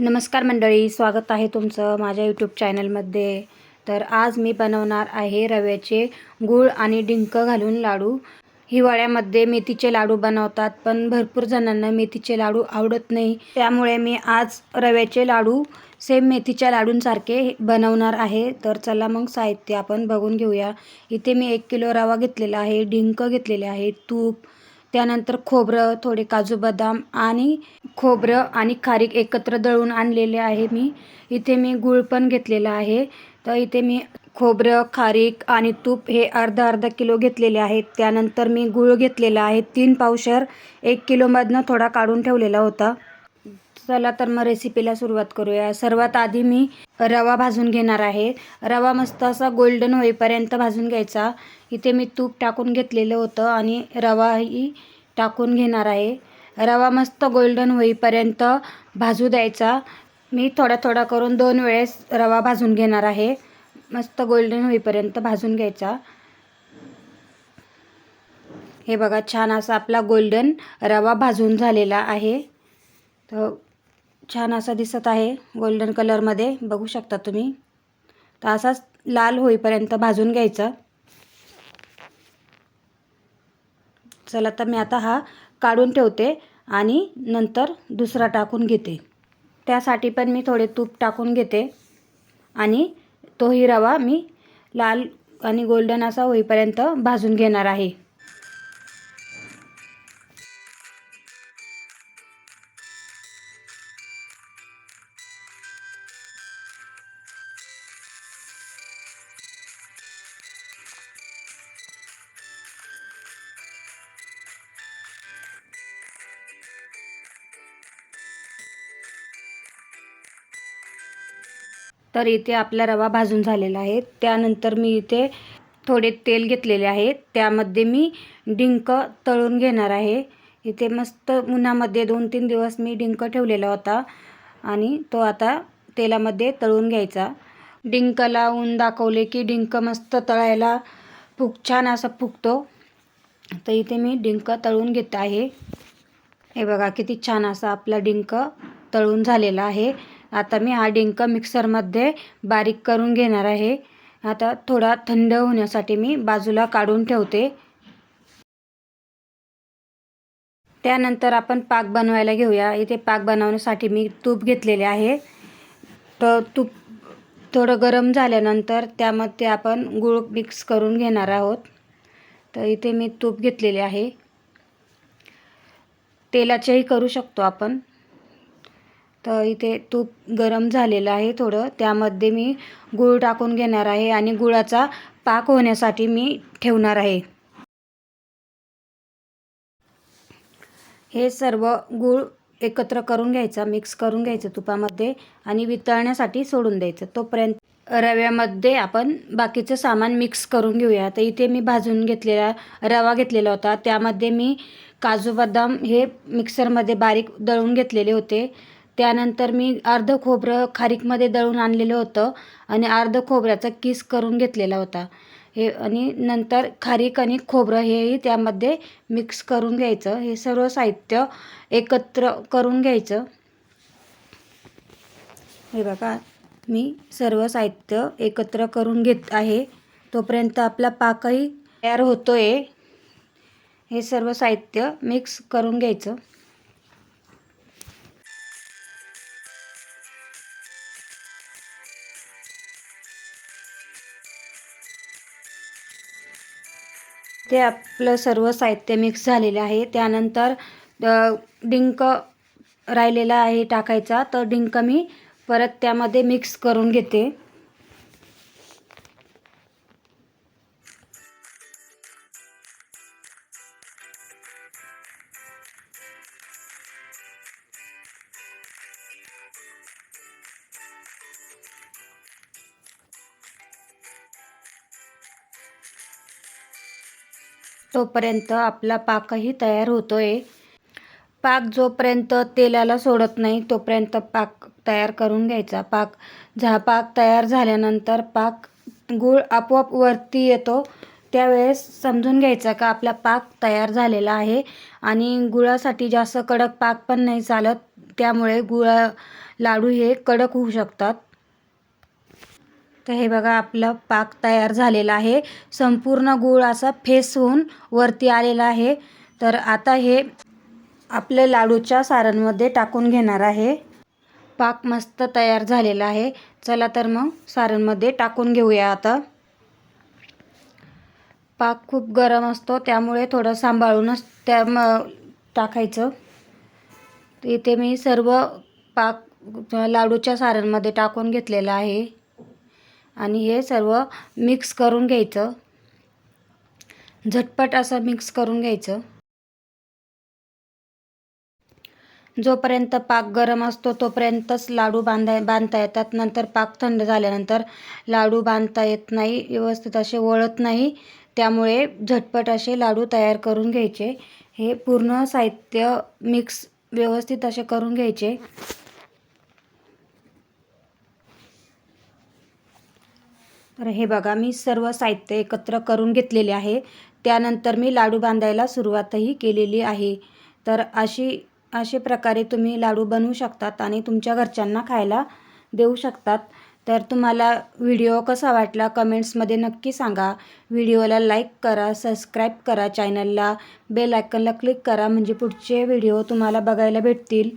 नमस्कार मंडळी, स्वागत आहे तुमचं माझ्या यूट्यूब चॅनलमध्ये. तर आज मी बनवणार आहे रव्याचे गूळ आणि डिंक घालून लाडू. हिवाळ्यामध्ये मेथीचे लाडू बनवतात, पण भरपूर जणांना मेथीचे लाडू आवडत नाही. त्यामुळे मी आज रव्याचे लाडू सेम मेथीच्या लाडूंसारखे बनवणार आहे. तर चला मग साहित्य आपण बघून घेऊया. इथे मी 1 किलो रवा घेतलेला आहे, डिंक घेतलेले आहे, तूप, त्यानंतर खोबरं, थोडे काजू बदाम आणि खोबरं आणि खारीक एकत्र दळून आणलेले आहे मी. इथे मी गूळ पण घेतलेला आहे. तर इथे मी खोबरं, खारीक आणि तूप हे अर्धा किलो घेतलेले आहेत. त्यानंतर मी गूळ घेतलेला आहे 3 पावशर. 1 किलोमधनं थोडा काढून ठेवलेला होता. चला तर मग रेसिपीला सुरुवात करूया. सर्वात आधी मी रवा भाजून घेणार आहे. रवा मस्त असा गोल्डन होईपर्यंत भाजून घ्यायचा. इथे मी तूप टाकून घेतलेलं होतं आणि रवाही टाकून घेणार आहे. रवा मस्त गोल्डन होईपर्यंत भाजू द्यायचा. मी थोडा करून 2 वेळेस रवा भाजून घेणार आहे. मस्त गोल्डन होईपर्यंत भाजून घ्यायचा. हे बघा, छान असा आपला गोल्डन रवा भाजून झालेला आहे. तर छान असा दिसत आहे गोल्डन कलरमध्ये, बघू शकता तुम्ही. तर असाच लाल होईपर्यंत भाजून घ्यायचा. चला तर मी आता हा काढून ठेवते आणि नंतर दुसरा टाकून घेते. त्यासाठी पण मी थोडे तूप टाकून घेते आणि तोही रवा मी लाल आणि गोल्डन असा होईपर्यंत भाजून घेणार आहे. तर इथे आपला रवा भाजून झालेला आहे. त्यानंतर मी इथे थोडे तेल घेतलेले आहे. त्यामध्ये मी डिंक तळून घेणार आहे. इथे मस्त उन्हामध्ये 2-3 दिवस मी डिंक ठेवलेला होता आणि तो आता तेलामध्ये तळून घ्यायचा. डिंकला ऊन दाखवले की डिंक मस्त तळायला छान असा फुगतो. तर इथे मी डिंक तळून घेत आहे. हे बघा, किती छान असा आपला डिंक तळून झालेला आहे. आता मी हा डिंक मिक्सरमध्ये बारीक करून घेणार आहे. आता थोडा थंड होण्यासाठी मी बाजूला काढून ठेवते. त्यानंतर आपण पाक बनवायला घेऊया. इथे पाक बनवण्यासाठी मी तूप घेतलेले आहे. तर तूप थोडं गरम झाल्यानंतर त्यामध्ये आपण गूळ मिक्स करून घेणार आहोत. तर इथे मी तूप घेतलेले आहे. तेलाचेही करू शकतो आपण. तर इथे तूप गरम झालेलं आहे थोडं. त्यामध्ये मी गूळ टाकून घेणार आहे आणि गुळाचा पाक होण्यासाठी मी ठेवणार आहे. हे सर्व गूळ एकत्र करून घ्यायचा, मिक्स करून घ्यायचं तुपामध्ये आणि वितळण्यासाठी सोडून द्यायचं. तोपर्यंत रव्यामध्ये आपण बाकीचं सामान मिक्स करून घेऊया. तर इथे मी भाजून घेतलेला रवा घेतलेला होता. त्यामध्ये मी काजू बदाम हे मिक्सरमध्ये बारीक दळून घेतलेले होते. त्यानंतर मी अर्धं खोबरं खारीकमध्ये दळून आणलेलं होतं आणि अर्धं खोबऱ्याचा किस करून घेतलेला होता. हे आणि नंतर खारीक आणि खोबरं हेही त्यामध्ये मिक्स करून घ्यायचं. हे सर्व साहित्य एकत्र करून घ्यायचं. हे बघा, मी सर्व साहित्य एकत्र करून घेत आहे. तोपर्यंत आपला पाकही तयार होतोय. हे सर्व साहित्य मिक्स करून घ्यायचं. ते आपलं सर्व साहित्य मिक्स झालेलं आहे. त्यानंतर डिंक राहिलेला आहे टाकायचा. तर डिंक मी परत त्यामध्ये मिक्स करून घेते. तोपर्यंत आपला पाकही तयार होतोय. पाक जोपर्यंत तेलाला सोडत नाही तोपर्यंत पाक तयार करून घ्यायचा. पाक तयार झाल्यानंतर गूळ आपोआप वरती येतो. त्यावेळेस समजून घ्यायचा का आपला पाक तयार झालेला आहे. आणि गुळासाठी जास्त कडक पाक पण नाही चालत. त्यामुळे लाडू हे कडक होऊ शकतात. तर हे बघा आपला पाक तयार झालेला आहे. संपूर्ण गूळ असा फेस होऊन वरती आलेला आहे. तर आता हे आपल्या लाडूच्या सारणमध्ये टाकून घेणार आहे. पाक मस्त तयार झालेला आहे. चला तर मग सारणमध्ये टाकून घेऊया आता. पाक खूप गरम असतो त्यामुळे थोडं सांभाळूनच टाकायचं. इथे मी सर्व पाक लाडूच्या सारणमध्ये टाकून घेतलेलं आहे आणि हे सर्व मिक्स करून घ्यायचं. झटपट असं मिक्स करून घ्यायचं. जोपर्यंत पाक गरम असतो तोपर्यंतच लाडू बांधता येतात. नंतर पाक थंड झाल्यानंतर लाडू बांधता येत नाही, व्यवस्थित असे वळत नाही. त्यामुळे झटपट असे लाडू तयार करून घ्यायचे. हे पूर्ण साहित्य मिक्स व्यवस्थित असे करून घ्यायचे. तर हे बघा मी सर्व साहित्य एकत्र करून घेतलेले आहे. त्यानंतर मी लाडू बांधायला सुरुवातही केलेली आहे. तर अशा प्रकारे तुम्ही लाडू बनवू शकतात आणि तुमच्या घरच्यांना खायला देऊ शकतात. तर तुम्हाला व्हिडिओ कसा वाटला कमेंट्समध्ये नक्की सांगा. व्हिडिओला लाईक करा, सबस्क्राईब करा, चॅनलला बेल आयकॉनला क्लिक करा म्हणजे पुढचे व्हिडिओ तुम्हाला बघायला भेटतील.